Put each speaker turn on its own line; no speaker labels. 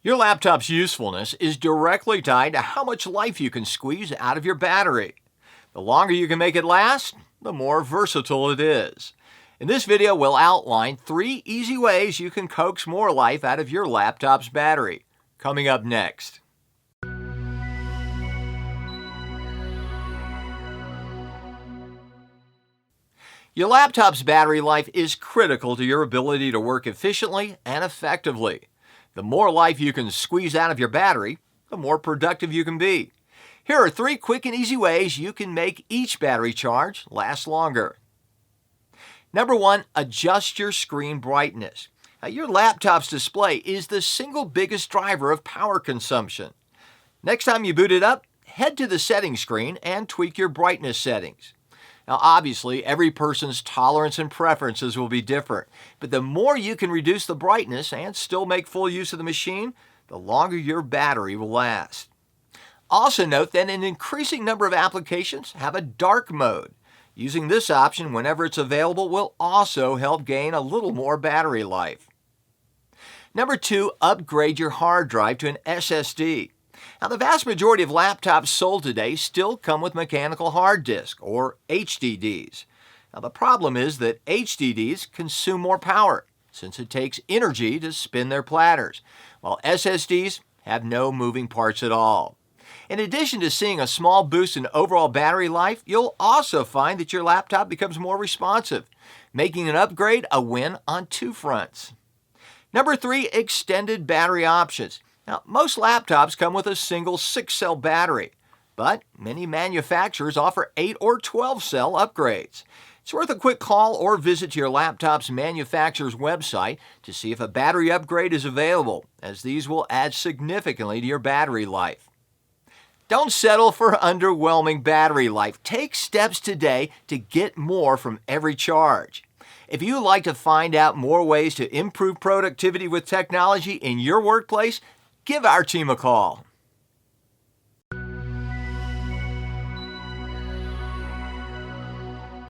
Your laptop's usefulness is directly tied to how much life you can squeeze out of your battery. The longer you can make it last, the more versatile it is. In this video, we'll outline 3 easy ways you can coax more life out of your laptop's battery. Coming up next. Your laptop's battery life is critical to your ability to work efficiently and effectively. The more life you can squeeze out of your battery, the more productive you can be. Here are 3 quick and easy ways you can make each battery charge last longer. Number 1, adjust your screen brightness. Now, your laptop's display is the single biggest driver of power consumption. Next time you boot it up, head to the settings screen and tweak your brightness settings. Now, obviously, every person's tolerance and preferences will be different, but the more you can reduce the brightness and still make full use of the machine, the longer your battery will last. Also note that an increasing number of applications have a dark mode. Using this option whenever it's available will also help gain a little more battery life. Number 2, upgrade your hard drive to an SSD. Now, the vast majority of laptops sold today still come with mechanical hard disk, or HDDs. Now, the problem is that HDDs consume more power, since it takes energy to spin their platters, while SSDs have no moving parts at all. In addition to seeing a small boost in overall battery life, you'll also find that your laptop becomes more responsive, making an upgrade a win on 2 fronts. Number 3, extended battery options. Now, most laptops come with a single 6-cell battery, but many manufacturers offer 8 or 12-cell upgrades. It's worth a quick call or visit to your laptop's manufacturer's website to see if a battery upgrade is available, as these will add significantly to your battery life. Don't settle for underwhelming battery life. Take steps today to get more from every charge. If you'd like to find out more ways to improve productivity with technology in your workplace, give our team a call.